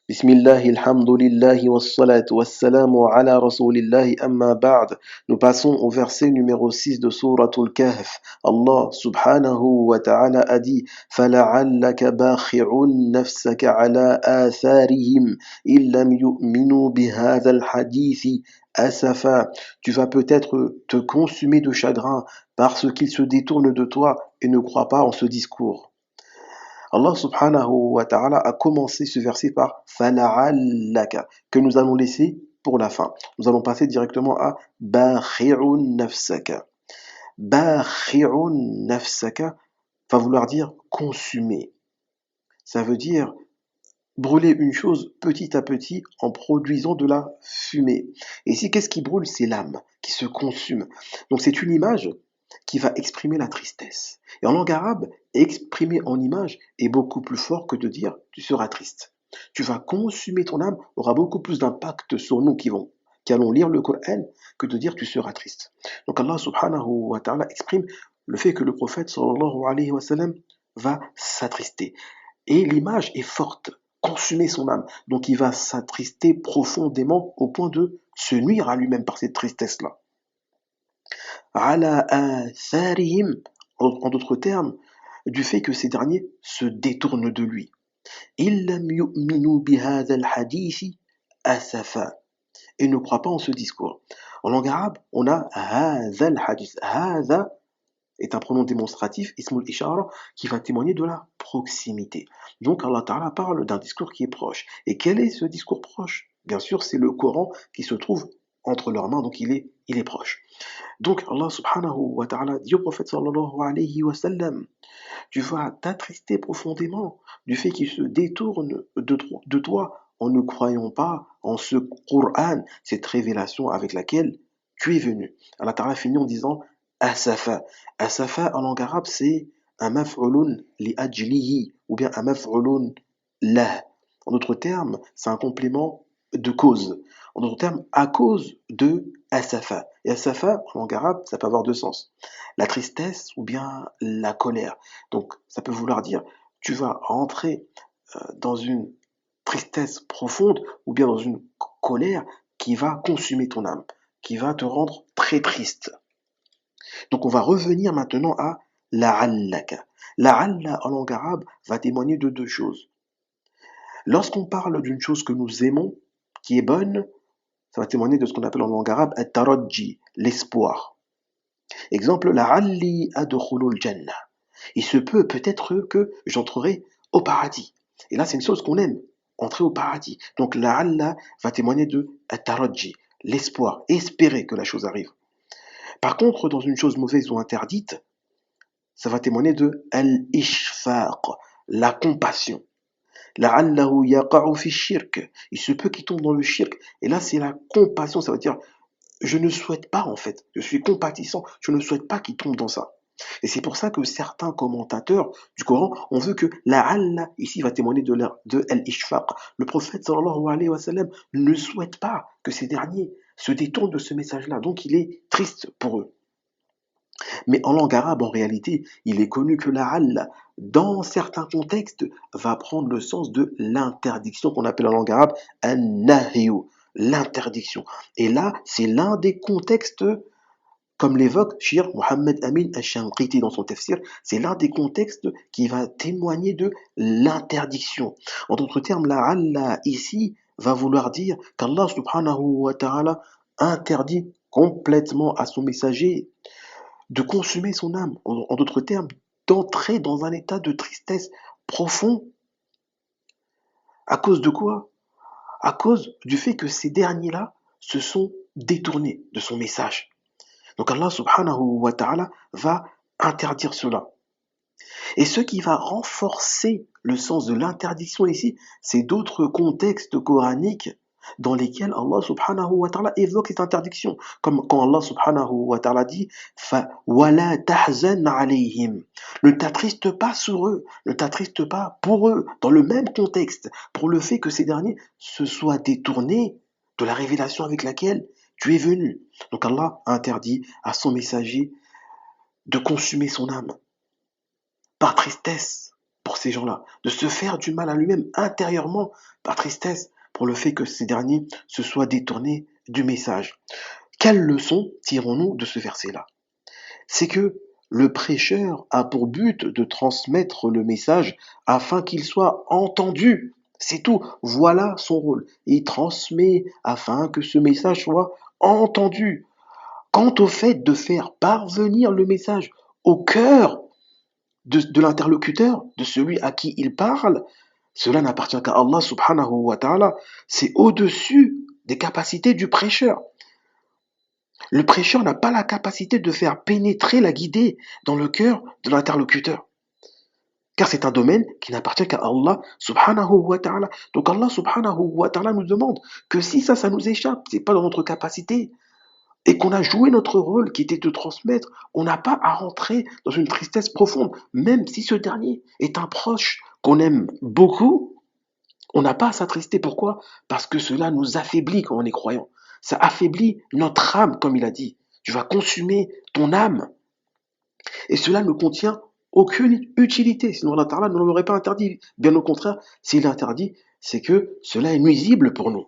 Bismillah, alhamdulillah, wassalatu wassalamu ala rasulillahi amma ba'd. Nous passons au verset numéro 6 de Souratul Kahf. Allah subhanahu wa ta'ala a dit فَلَعَلَّكَ بَاخِعٌ نَفْسَكَ عَلَى آثَارِهِمْ إِن لَّمْ يُؤْمِنُوا بِهَذَا الْحَدِيثِ أَسَفًا. Tu vas peut-être te consumer de chagrin parce qu'ils se détournent de toi et ne croient pas en ce discours. Allah subhanahu wa ta'ala a commencé ce verset par fala'allaka, que nous allons laisser pour la fin. Nous allons passer directement à bakhi'un nafsaka. Bakhi'un nafsaka va vouloir dire consumer. Ça veut dire brûler une chose petit à petit en produisant de la fumée. Et ici, qu'est-ce qui brûle? C'est l'âme qui se consume. Donc c'est une image qui va exprimer la tristesse. Et en langue arabe, exprimer en image est beaucoup plus fort que de dire tu seras triste. Tu vas consumer ton âme aura beaucoup plus d'impact sur nous qui allons lire le Coran que de dire tu seras triste. Donc Allah subhanahu wa ta'ala exprime le fait que le prophète sallallahu alayhi wa sallam va s'attrister. Et l'image est forte, consumer son âme. Donc il va s'attrister profondément au point de se nuire à lui-même par cette tristesse-là. Ala atharihim, en d'autres termes, du fait que ces derniers se détournent de lui. Illam yu'minu bihadha al-hadithi asafa, et ne croient pas en ce discours. En langue arabe, on a hadha al-hadith. Hadha est un pronom démonstratif, ismul ishara, qui va témoigner de la proximité. Donc Allah Ta'ala parle d'un discours qui est proche. Et quel est ce discours proche? Bien sûr, c'est le Coran qui se trouve entre leurs mains, donc il est proche. Donc Allah subhanahu wa ta'ala dit au prophète sallallahu alayhi wa sallam, tu vas t'attrister profondément du fait qu'il se détourne de toi en ne croyant pas en ce Coran, cette révélation avec laquelle tu es venu. Allah Ta'ala finit en disant Asafa. Asafa en langue arabe, c'est un maf'ulun li ajlihi ou bien un maf'ulun lah. En d'autres termes, c'est un complément de cause. En d'autres termes, à cause de asafa. Et asafa, en langue arabe, ça peut avoir deux sens. La tristesse ou bien la colère. Donc, ça peut vouloir dire, tu vas rentrer dans une tristesse profonde ou bien dans une colère qui va consumer ton âme, qui va te rendre très triste. Donc, on va revenir maintenant à la'allaka. La'alla en langue arabe va témoigner de deux choses. Lorsqu'on parle d'une chose que nous aimons, qui est bonne, ça va témoigner de ce qu'on appelle en langue arabe at-taradji, l'espoir. Exemple, la'alli adkhulul jannah. Il se peut peut-être que j'entrerai au paradis. Et là, c'est une chose qu'on aime, entrer au paradis. Donc la'alla va témoigner de at-taradji, l'espoir, espérer que la chose arrive. Par contre, dans une chose mauvaise ou interdite, ça va témoigner de al-ishfaq, la compassion. لعله يقع في الشرك. Il se peut qu'il tombe dans le shirk. Et là, c'est la compassion. Ça veut dire, je ne souhaite pas, en fait. Je suis compatissant. Je ne souhaite pas qu'il tombe dans ça. Et c'est pour ça que certains commentateurs du Coran ont vu que la'alla, ici, va témoigner de al-ishfaq. Le prophète, sallallahu alayhi wa sallam, ne souhaite pas que ces derniers se détournent de ce message-là. Donc, il est triste pour eux. Mais en langue arabe, en réalité, il est connu que la'alla, dans certains contextes, va prendre le sens de l'interdiction qu'on appelle en langue arabe an-nahyu, l'interdiction. Et là, c'est l'un des contextes, comme l'évoque Cheikh Mohammed Amin al-Shanqiti dans son tafsir, c'est l'un des contextes qui va témoigner de l'interdiction. En d'autres termes, la'alla ici va vouloir dire qu'Allah subhanahu wa ta'ala interdit complètement à son messager de consumer son âme, en d'autres termes, d'entrer dans un état de tristesse profond. À cause de quoi? À cause du fait que ces derniers-là se sont détournés de son message. Donc Allah subhanahu wa ta'ala va interdire cela. Et ce qui va renforcer le sens de l'interdiction ici, c'est d'autres contextes coraniques dans lesquels Allah subhanahu wa ta'ala évoque cette interdiction. Comme quand Allah subhanahu wa ta'ala dit وَلَا تَحْزَنْ عَلَيْهِمْ. Ne t'attriste pas sur eux, ne t'attriste pas pour eux, dans le même contexte, pour le fait que ces derniers se soient détournés de la révélation avec laquelle tu es venu. Donc Allah interdit à son messager de consumer son âme par tristesse ces gens-là, de se faire du mal à lui-même intérieurement par tristesse pour le fait que ces derniers se soient détournés du message. Quelle leçon tirons-nous de ce verset-là? C'est que le prêcheur a pour but de transmettre le message afin qu'il soit entendu. C'est tout. Voilà son rôle. Il transmet afin que ce message soit entendu. Quant au fait de faire parvenir le message au cœur de l'interlocuteur, de celui à qui il parle, cela n'appartient qu'à Allah subhanahu wa ta'ala. C'est au-dessus des capacités du prêcheur. Le prêcheur n'a pas la capacité de faire pénétrer la guidée dans le cœur de l'interlocuteur. Car c'est un domaine qui n'appartient qu'à Allah subhanahu wa ta'ala. Donc Allah subhanahu wa ta'ala nous demande que si ça nous échappe, c'est pas dans notre capacité, et qu'on a joué notre rôle qui était de transmettre, on n'a pas à rentrer dans une tristesse profonde, même si ce dernier est un proche qu'on aime beaucoup, on n'a pas à s'attrister. Pourquoi? Parce que cela nous affaiblit quand on est croyant. Ça affaiblit notre âme, comme il a dit. Tu vas consumer ton âme. Et cela ne contient aucune utilité. Sinon Allah Ta'ala ne l'aurait pas interdit. Bien au contraire, s'il l'interdit, c'est que cela est nuisible pour nous.